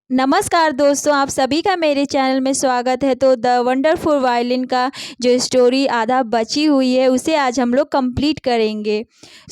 नमस्कार दोस्तों, आप सभी का मेरे चैनल में स्वागत है। तो द वंडरफुल वायलिन का जो स्टोरी आधा बची हुई है उसे आज हम लोग कंप्लीट करेंगे।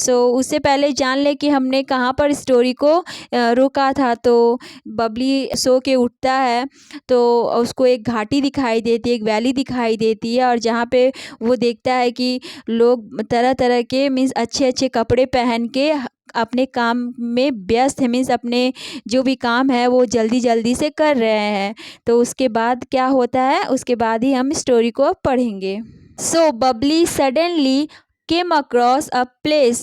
उससे पहले जान लें कि हमने कहाँ पर स्टोरी को रोका था। तो बबली सो के उठता है तो उसको एक घाटी दिखाई देती है, एक वैली दिखाई देती है और जहाँ पे वो देखता है कि लोग तरह तरह के मीन्स अच्छे अच्छे कपड़े पहन के अपने काम में व्यस्त है, मीन्स अपने जो भी काम है वो जल्दी जल्दी से कर रहे हैं। तो उसके बाद क्या होता है, उसके बाद ही हम स्टोरी को अब पढ़ेंगे। So Babli suddenly came across a place.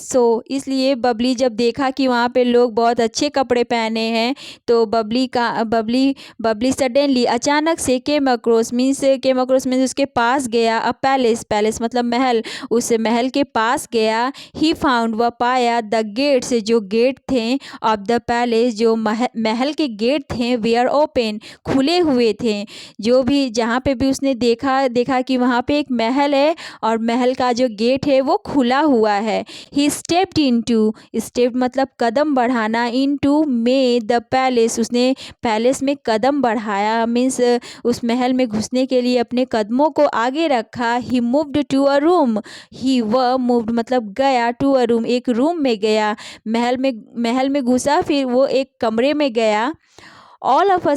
इसलिए बबली जब देखा कि वहाँ पे लोग बहुत अच्छे कपड़े पहने हैं तो बबली सडनली अचानक से केम अक्रॉस मीन्स उसके पास गया। अ पैलेस, पैलेस मतलब महल, उस महल के पास गया। ही फाउंड, वह पाया द गेट्स, जो गेट थे, ऑफ द पैलेस, जो महल के गेट थे, वेयर ओपन, खुले हुए थे। जो भी जहाँ पे भी उसने देखा कि वहाँ पे एक महल है और महल का जो गेट है वो खुला हुआ है। ही स्टेप्ड इनटू, स्टेप मतलब कदम बढ़ाना, इनटू में द पैलेस, उसने पैलेस में कदम बढ़ाया, मीन्स उस महल में घुसने के लिए अपने कदमों को आगे रखा। ही मूव्ड टू अ रूम, ही वह मूव्ड मतलब गया, टू अ रूम एक रूम में गया। महल में घुसा, फिर वो एक कमरे में गया। All of a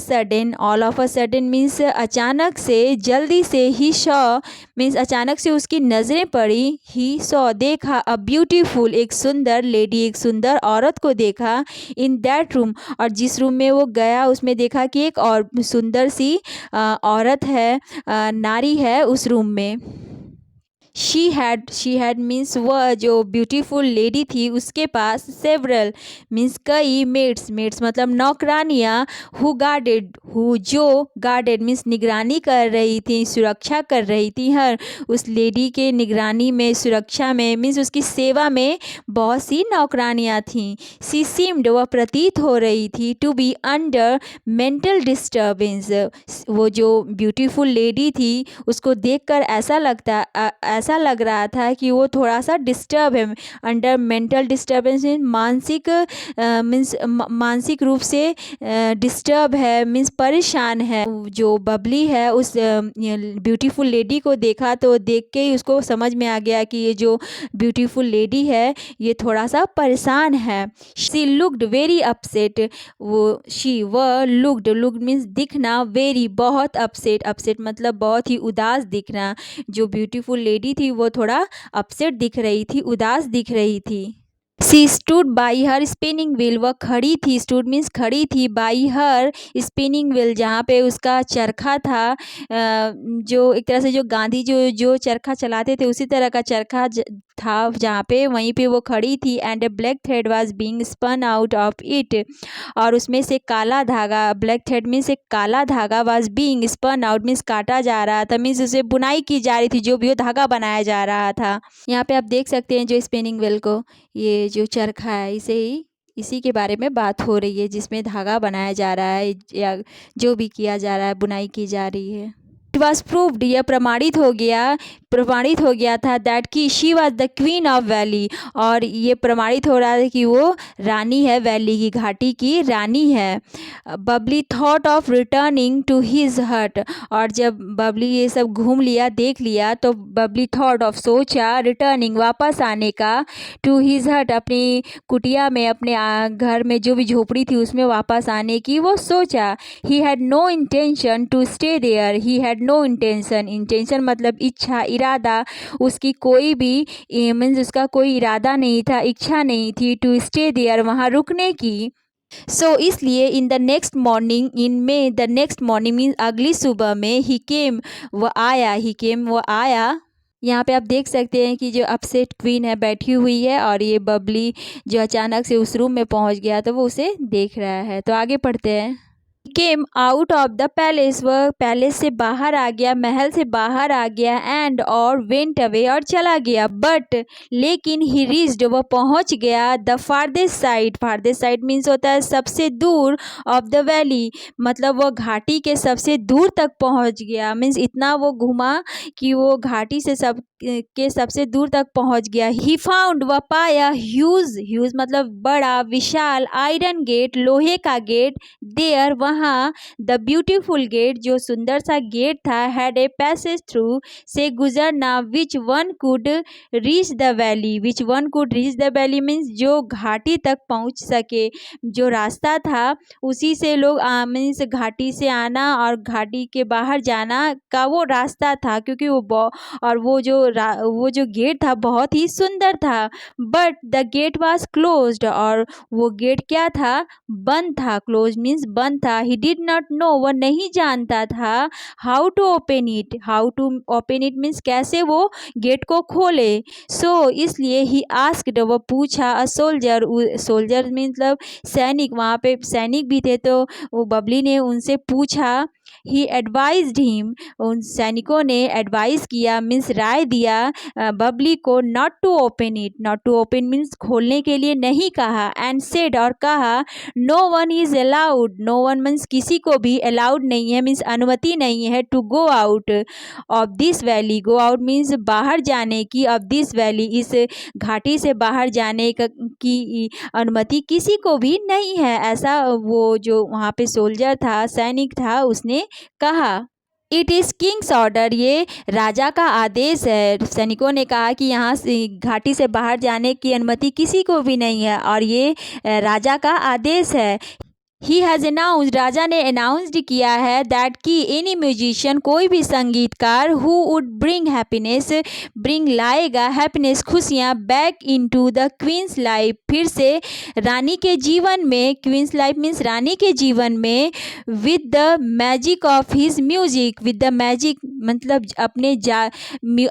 sudden means अचानक से, जल्दी से। ही शॉ मीन्स अचानक से उसकी नज़रें पड़ी। ही शॉ देखा, अ ब्यूटीफुल एक सुंदर लेडी, एक सुंदर औरत को देखा। इन दैट रूम, और जिस रूम में वो गया उसमें देखा कि एक और सुंदर सी औरत है, नारी है उस रूम में। शी हैड मीन्स वह जो ब्यूटीफुल लेडी थी उसके पास सेवरल मीन्स कई मेड्स मतलब नौकरानियाँ। हु जो गार्डेड मीन्स निगरानी कर रही थी, सुरक्षा कर रही थी। हर उस लेडी के निगरानी में, सुरक्षा में मीन्स उसकी सेवा में बहुत सी नौकरानियाँ थीं। सी सीम्ड, वह प्रतीत हो रही थी, to be under mental disturbance. वो जो ब्यूटीफुल लेडी थी उसको देखकर ऐसा लग रहा था कि वो थोड़ा सा डिस्टर्ब है। अंडर मेंटल डिस्टर्बेंस मीन्स मानसिक रूप से डिस्टर्ब है, मीन्स परेशान है। जो बबली है उस ब्यूटीफुल लेडी को देखा तो देख के ही उसको समझ में आ गया कि ये जो ब्यूटीफुल लेडी है ये थोड़ा सा परेशान है। शी लुक्ड वेरी अपसेट, वह लुक्ड मीन्स दिखना, वेरी बहुत, अपसेट मतलब बहुत ही उदास दिखना। जो ब्यूटीफुल लेडी थी वो थोड़ा अपसेट दिख रही थी, उदास दिख रही थी। सी stood by her spinning wheel, वह खड़ी थी, स्टूड मीन्स खड़ी थी, बाई हर स्पिनिंग व्हील जहाँ पे उसका चरखा था। जो एक तरह से जो गांधी जो चरखा चलाते थे उसी तरह का चरखा था जहाँ पे, वहीं पे वो खड़ी थी। And a black thread was being spun out of it, और उसमें से काला धागा, ब्लैक थ्रेड मीन्स एक काला धागा, was being spun out means काटा जा रहा था, मीन्स उसे बुनाई की जा रही थी, जो भी वो धागा बनाया जा रहा था। यहाँ पे आप देख सकते हैं जो स्पिनिंग व्हील को, ये जो चरखा है इसी के बारे में बात हो रही है, जिसमें धागा बनाया जा रहा है या जो भी किया जा रहा है, बुनाई की जा रही है। इट वॉज प्रूव्ड, यह प्रमाणित हो गया था, दैट कि she was the queen of valley, और ये प्रमाणित हो रहा है कि वो रानी है, वैली की, घाटी की रानी है। Bubbly thought of returning to his hut, और जब बबली ये सब घूम लिया, देख लिया, तो बबली थॉट ऑफ सोचा, रिटर्निंग वापस आने का, टू हिज हट अपनी कुटिया में, अपने घर में जो भी झोपड़ी थी उसमें वापस आने की वो सोचा। He had no intention to stay there, he had no intention मतलब इच्छा, इरादा, उसकी कोई भी मीन्स उसका कोई इरादा नहीं था, इच्छा नहीं थी, टू स्टे देयर वहाँ रुकने की। इसलिए द नेक्स्ट मॉर्निंग मीन्स अगली सुबह में, वो आया। यहाँ पे आप देख सकते हैं कि जो अपसेट क्वीन है बैठी हुई है और ये बबली जो अचानक से उस रूम में पहुँच गया तो वो उसे देख रहा है। तो आगे पढ़ते हैं। Came out of the palace, वह पैलेस से बाहर आ गया, महल से बाहर आ गया। एंड और वेंट अवे, और चला गया। बट लेकिन ही रीच्ड, वह पहुंच गया। द फारदेस्ट साइड मीन्स होता है सबसे दूर, ऑफ द वैली मतलब वह घाटी के सबसे दूर तक पहुंच गया, मीन्स इतना वो घूमा कि वो घाटी से के सबसे दूर तक पहुंच गया। ही फाउंड, वह पाया, ह्यूज, ह्यूज मतलब बड़ा, विशाल, आयरन गेट, लोहे का गेट, देयर वहाँ, द ब्यूटीफुल गेट, जो सुंदर सा गेट था, हैड ए पैसेज थ्रू, से गुजरना, which one could reach the valley, which one could reach the valley means जो घाटी तक पहुंच सके, जो रास्ता था उसी से लोग मीन्स घाटी से आना और घाटी के बाहर जाना का वो रास्ता था, क्योंकि और वो जो गेट था बहुत ही सुंदर था। But the gate was closed, और वो गेट क्या था, बंद था। क्लोज मीन्स बंद था। ही डिड नॉट नो, वह नहीं जानता था, how to open it, how to open it means कैसे वो गेट को खोले। सो इसलिए ही आस्क्ड, वह पूछा, अ सोल्जर, सोल्जर मतलब सैनिक, वहाँ पे सैनिक भी थे, तो वो बबली ने उनसे पूछा। ही एडवाइज्ड हिम, उन सैनिकों ने एडवाइस किया मीन्स राय दिया बबली को, not to open it, not to open means खोलने के लिए नहीं कहा। एंड सेड, और कहा, no one is allowed, no one means किसी को भी अलाउड नहीं है, मीन्स अनुमति नहीं है, to go out of this valley, go out means बाहर जाने की, ऑफ दिस वैली इस घाटी से बाहर जाने की अनुमति किसी को भी नहीं है, ऐसा वो जो वहाँ पे सोल्जर था, सैनिक था, उसने कहा। इट इज़ किंग्स ऑर्डर, ये राजा का आदेश है। सैनिकों ने कहा कि यहाँ से घाटी से बाहर जाने की अनुमति किसी को भी नहीं है और ये राजा का आदेश है। ही हैज़ अनाउंस्ड, राजा ने अनाउंस्ड किया है, दैट कि एनी म्यूजिशियन, कोई भी संगीतकार, who would bring happiness, bring लाएगा हैप्पीनेस, खुशियाँ, back into the queen's life, फिर से रानी के जीवन में, क्वींस लाइफ मीन्स रानी के जीवन में, with the magic of his music, with the magic मतलब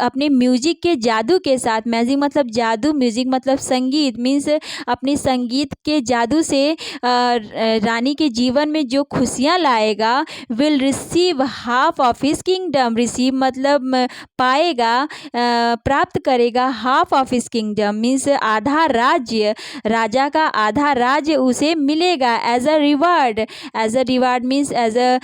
अपने म्यूजिक के जादू के साथ, मैजिक मतलब जादू, म्यूजिक मतलब संगीत मीन्स अपने संगीत के जादू से रानी के जीवन में जो खुशियाँ लाएगा, will receive half of his kingdom, receive मतलब पाएगा, प्राप्त करेगा, half of his kingdom means आधा राज्य, राजा का आधा राज्य उसे मिलेगा, as a reward, as a reward means as a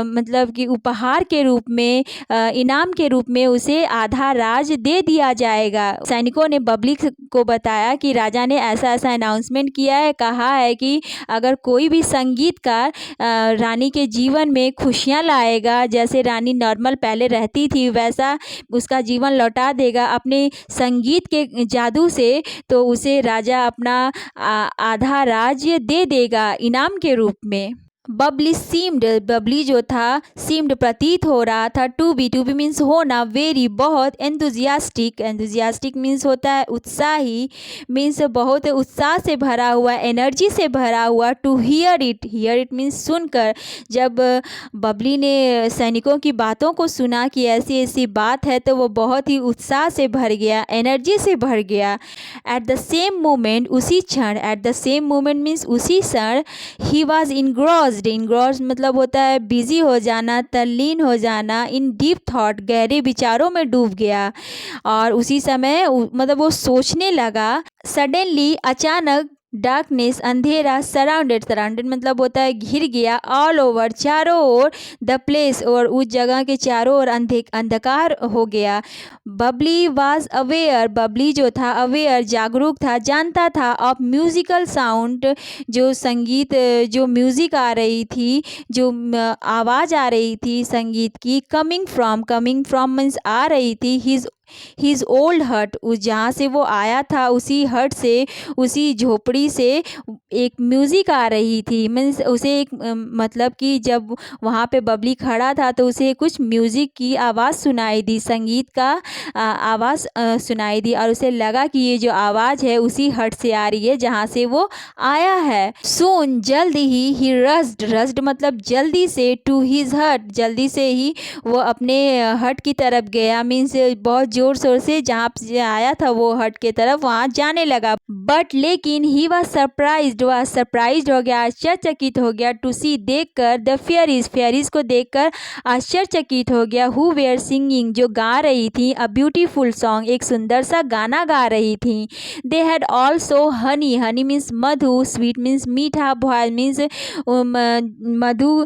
मतलब कि उपहार के रूप में, इनाम के रूप में उसे आधा राज दे दिया जाएगा। सैनिकों ने बबली को बताया कि राजा ने ऐसा ऐसा अनाउंसमेंट किया है, कहा है कि अगर कोई भी संगीतकार रानी के जीवन में खुशियाँ लाएगा, जैसे रानी नॉर्मल पहले रहती थी वैसा उसका जीवन लौटा देगा अपने संगीत के जादू से, तो उसे राजा अपना आधा राज्य दे देगा इनाम के रूप में। बबली सीम्ड, बबली जो था, सीम्ड प्रतीत हो रहा था, टू बी मीन्स होना, वेरी बहुत, एंथुजियास्टिक, एंथुजियास्टिक मीन्स होता है उत्साही, मीन्स बहुत उत्साह से भरा हुआ, एनर्जी से भरा हुआ, टू हियर इट मीन्स सुनकर। जब बबली ने सैनिकों की बातों को सुना कि ऐसी ऐसी बात है, तो वो बहुत ही उत्साह से भर गया, एनर्जी से भर गया। एट द सेम मोमेंट, उसी क्षण, at the same moment means उसी क्षण, ही वॉज इनग्रॉस्ड मतलब होता है बिजी हो जाना, तल्लीन हो जाना, इन डीप थॉट, गहरे विचारों में डूब गया, और उसी समय मतलब वो सोचने लगा। सडनली, अचानक, डार्कनेस अंधेरा, सराउंडेड मतलब होता है घिर गया, ऑल ओवर चारों ओर, द प्लेस और उस जगह के चारों ओर अंधकार हो गया। बबली वाज अवेयर, बबली जो था अवेयर जागरूक था, जानता था, ऑफ म्यूजिकल साउंड, जो संगीत जो म्यूजिक आ रही थी, जो आवाज़ आ रही थी संगीत की, कमिंग फ्रॉम मीन्स आ रही थी, हिज ओल्ड हट, उस जहाँ से वो आया था उसी हट से, उसी झोपड़ी से एक म्यूज़िक आ रही थी, मीन्स उसे एक मतलब कि जब वहाँ पे बबली खड़ा था तो उसे कुछ म्यूज़िक की आवाज़ सुनाई दी, संगीत का आवाज़ सुनाई दी, और उसे लगा कि ये जो आवाज़ है उसी हट से आ रही है जहाँ से वो आया है। सून, जल्द ही रस्ड मतलब जल्दी से, टू हिज हट, जल्दी से ही वो अपने हट की तरफ गया, मीन्स बहुत जोर शोर से जहाँ से आया था वो हट के तरफ वहाँ जाने लगा। बट लेकिन ही वॉज सरप्राइज्ड, वह सरप्राइज्ड हो गया, आश्चर्यचकित हो गया, टू सी देखकर, द फेयरीज को देखकर आश्चर्यचकित हो गया, हु वेयर सिंगिंग, जो गा रही थी, अ ब्यूटीफुल सॉन्ग, एक सुंदर सा गाना गा रही थी। They had also Honey means Madhu, sweet means मीठा, बॉयल मीन्स मधु,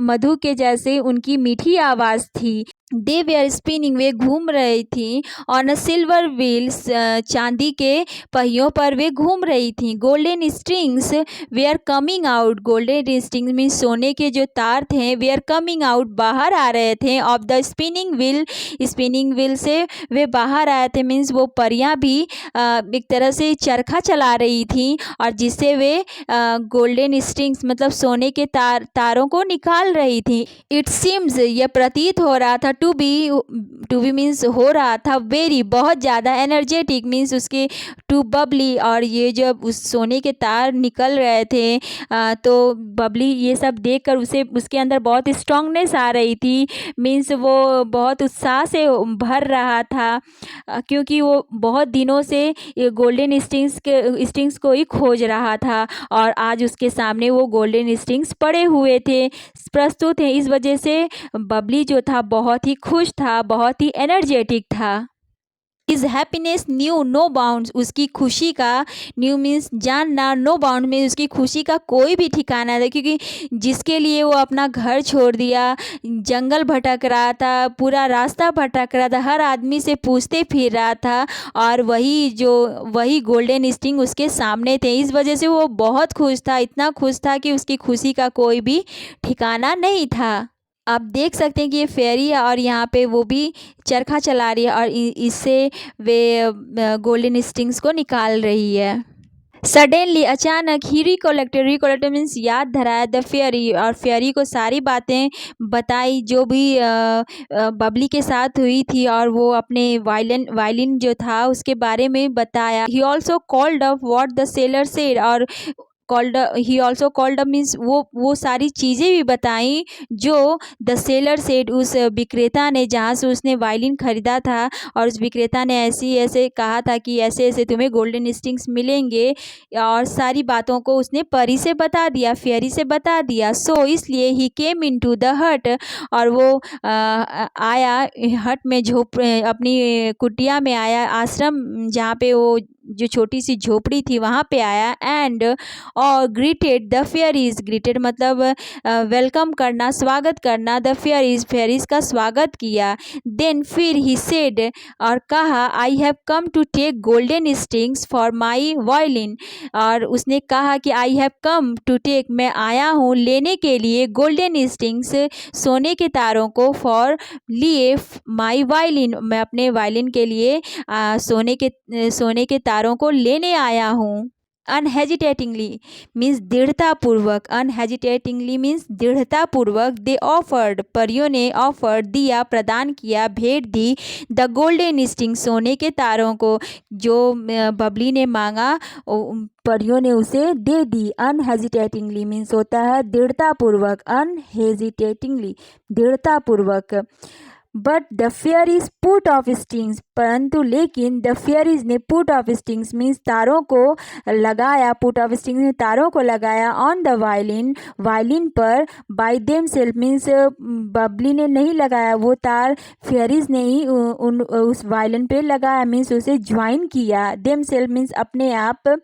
मधु के जैसे उनकी मीठी आवाज़ थी। दे वेयर स्पिनिंग, वे घूम रही थी ऑन अ सिल्वर व्हील्स, चांदी के पहियों पर वे घूम रही थी। Golden strings were coming out, golden strings mean सोने के जो तार थे, वेयर कमिंग आउट, बाहर आ रहे थे। Of the spinning wheel, spinning wheel से वे बाहर आए थे, मीन्स वो परियां भी एक तरह से चरखा चला रही थी, और जिससे वे गोल्डन स्ट्रिंग्स मतलब सोने के तारों को निकाल रही थी। इट सीम्स, यह प्रतीत हो रहा था, टू बी मीन्स हो रहा था, वेरी बहुत ज़्यादा, एनर्जेटिक मीन्स उसके टू बबली, और ये जब उस सोने के तार निकल रहे थे तो बबली ये सब देखकर उसे उसके अंदर बहुत स्ट्रांगनेस आ रही थी, मीन्स वो बहुत उत्साह से भर रहा था, क्योंकि वो बहुत दिनों से ये गोल्डन स्ट्रिंग्स को ही खोज रहा था, और आज उसके सामने वो गोल्डन स्ट्रिंग्स पड़े हुए थे, प्रस्तुत हैं। इस वजह से बबली जो था बहुत ही खुश था, बहुत ही एनर्जेटिक था। His happiness knew no bounds, उसकी खुशी का, न्यू मीन्स जानना, नो बाउंड में उसकी खुशी का कोई भी ठिकाना था, क्योंकि जिसके लिए वो अपना घर छोड़ दिया, जंगल भटक रहा था, पूरा रास्ता भटक रहा था, हर आदमी से पूछते फिर रहा था, और वही गोल्डन स्ट्रिंग उसके सामने थे। इस वजह से वो बहुत खुश था, इतना खुश था कि उसकी खुशी का कोई भी ठिकाना नहीं था। आप देख सकते हैं कि ये फेरी है, और यहाँ पे वो भी चरखा चला रही है, और इससे वे गोल्डन स्ट्रिंग्स को निकाल रही है। सडनली, अचानक, ही रिकोलेक्टेड मीन्स याद धराया, द फेयरी, और फेयरी को सारी बातें बताई जो भी बबली के साथ हुई थी, और वो अपने वायलिन जो था उसके बारे में बताया। He also called up what the sailor said, और he also called up means वो सारी चीज़ें भी बताई जो द सेलर सेड, उस विक्रेता ने, जहाँ से उसने वायलिन खरीदा था, और उस विक्रेता ने ऐसे कहा था कि ऐसे ऐसे तुम्हें गोल्डन स्ट्रिंग्स मिलेंगे, और सारी बातों को उसने परी से बता दिया, फेयरी से बता दिया। सो इसलिए ही केम इन टू द हट, और वो आया हट में, अपनी कुटिया में आया, आश्रम जहाँ पे वो जो छोटी सी झोपड़ी थी वहाँ पे आया, एंड और ग्रीटेड द फेयरीज, ग्रीटेड मतलब वेलकम करना, स्वागत करना, द फेयरीज का स्वागत किया। देन फिर ही सेड, और कहा, I have come to take golden strings for my violin, और उसने कहा कि I have come to take, मैं आया हूँ लेने के लिए, गोल्डन स्ट्रिंग्स, सोने के तारों को, फॉर लिए, माई वायलिन, मैं अपने वायलिन के लिए सोने के तारों को लेने आया हूँ। अनहेजिटेटिंगली मीन्स दृढ़तापूर्वक, अनहेजिटेटिंगली मीन्स दृढ़तापूर्वक, दे ऑफर्ड, परियों ने, ऑफर्ड दिया, प्रदान किया, भेंट दी, द गोल्डन स्ट्रिंग, सोने के तारों को, जो बबली ने मांगा परियों ने उसे दे दी। अनहेजिटेटिंगली मीन्स होता है दृढ़तापूर्वक, अनहेजिटेटिंगली दृढ़तापूर्वक। But the fairies put off strings, परंतु लेकिन द फेयरीज ने पुट ऑफ स्ट्रिंग्स मीन्स तारों को लगाया, पुट ऑफ स्ट्रिंग्स ने तारों को लगाया, ऑन द वायलिन, वायलिन पर, bye them self means Babli ने नहीं लगाया, वो तार फेयरीज ने ही उस वायलिन पे लगाया, मीन्स उसे ज्वाइन किया, देम सेल्फ मीन्स अपने आप।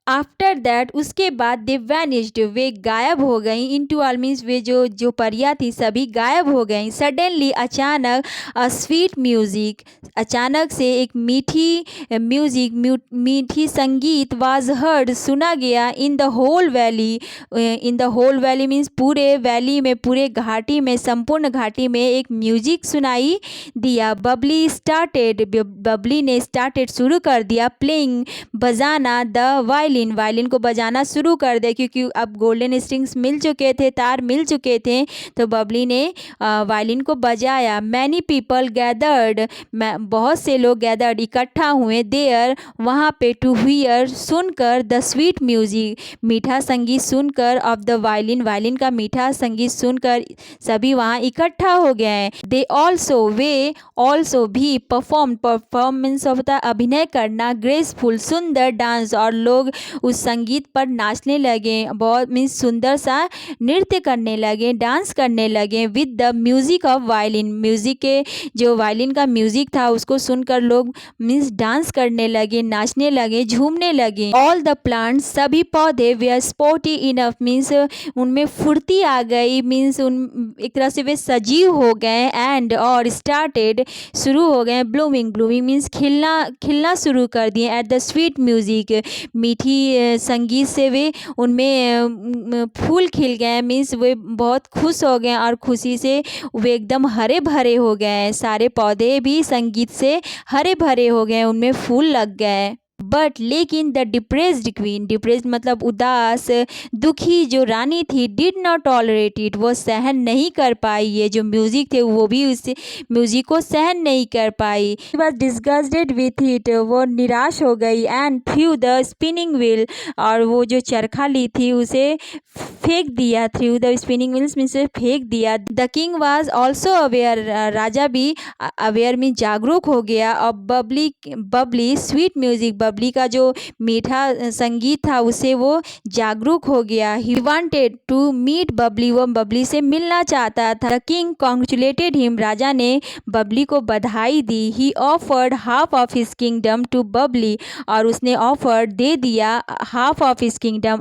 आफ्टर दैट, उसके बाद, दे वैनिश्ड, वे गायब हो गई, इनटू ऑल मीन्स वे जो परियां थी सभी गायब हो गई। सडनली, अचानक, अ स्वीट म्यूजिक, अचानक से एक मीठी म्यूजिक, मीठी संगीत, वाज हर्ड, सुना गया, in the whole valley, in the whole valley means पूरे वैली में, पूरे घाटी में, संपूर्ण घाटी में एक म्यूजिक सुनाई दिया। बबली स्टार्टेड, बबली ने स्टार्टेड शुरू कर दिया, प्लेइंग बजाना, द वायलिन को बजाना शुरू कर दे, क्योंकि अब गोल्डन स्ट्रिंग्स मिल चुके थे, तार मिल चुके थे, तो बबली ने वायलिन को बजाया। मैनी पीपल गैदर्ड, बहुत से लोग गैदर्ड इकट्ठा हुए, देयर वहाँ पे, टू हियर सुनकर, द स्वीट म्यूजिक मीठा संगीत सुनकर, ऑफ द वायलिन का मीठा संगीत सुनकर सभी वहाँ इकट्ठा हो गए। दे ऑल्सो, वे ऑल्सो भी, परफॉर्म मीन्स होता अभिनय करना, ग्रेसफुल सुंदर डांस, और लोग उस संगीत पर नाचने लगे, बहुत मीन्स सुंदर सा नृत्य करने लगे, डांस करने लगे with the music of violin. Music के जो वायलिन का म्यूजिक था उसको सुनकर लोग मीन्स डांस करने लगे, नाचने लगे, झूमने लगे। ऑल द प्लांट्स, सभी पौधे वे आर स्पोर्टी इनफ, मीन्स उनमें फुर्ती आ गई, मीन्स उन एक तरह से वे सजीव हो गए। एंड और स्टार्टेड, शुरू हो गए। ब्लूमिंग, ब्लूमिंग मीन्स खिलना शुरू कर दिए। एट द स्वीट म्यूजिक, मीठी संगीत से वे उनमें फूल खिल गए, मीन्स वे बहुत खुश हो गए और खुशी से वे एकदम हरे भरे हो गए। सारे पौधे भी संगीत से हरे भरे हो गए, उनमें फूल लग गए। बट लेकिन द डिप्रेस्ड क्वीन, डिप्रेस्ड मतलब उदास, दुखी जो रानी थी, डिड नॉट टॉलरेट इट, वो सहन नहीं कर पाई। ये जो म्यूजिक थे वो भी उस म्यूजिक को सहन नहीं कर पाई। She was disgusted with it, वो निराश हो गई। And threw the spinning wheel, और वो जो चरखा ली थी उसे फेंक दिया। Threw the spinning wheels means फेंक दिया। The king was also aware, राजा भी अवेयर में जागरूक हो गया। अब बबली स्वीट म्यूजिक, बबली का जो मीठा संगीत था उसे वो जागरूक हो गया। He wanted to meet Babli, वो बबली से मिलना चाहता था। द किंग कॉन्ग्रेचुलेटेड हिम, राजा ने बबली को बधाई दी। He offered half of his kingdom to Babli, और उसने ऑफर दे दिया हाफ ऑफ हिज किंगडम,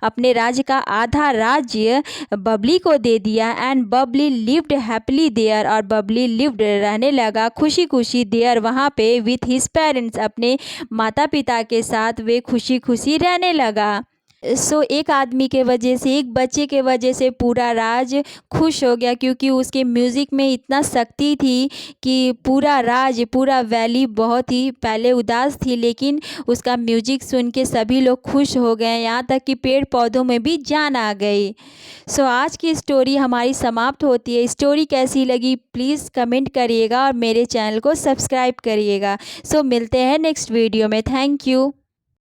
अपने राज्य का आधा राज्य बबली को दे दिया। And Bubbly lived happily there, और बबली लिव्ड रहने लगा खुशी खुशी देयर, वहाँ पे विथ हिज पेरेंट्स, अपने माता पिता के साथ वे खुशी खुशी रहने लगा। सो एक आदमी के वजह से, एक बच्चे के वजह से पूरा राज खुश हो गया, क्योंकि उसके म्यूज़िक में इतना शक्ति थी कि पूरा राज, पूरा वैली बहुत ही पहले उदास थी, लेकिन उसका म्यूजिक सुन के सभी लोग खुश हो गए, यहाँ तक कि पेड़ पौधों में भी जान आ गई। सो आज की स्टोरी हमारी समाप्त होती है। स्टोरी कैसी लगी प्लीज़ कमेंट करिएगा और मेरे चैनल को सब्सक्राइब करिएगा। सो मिलते हैं नेक्स्ट वीडियो में। Thank you.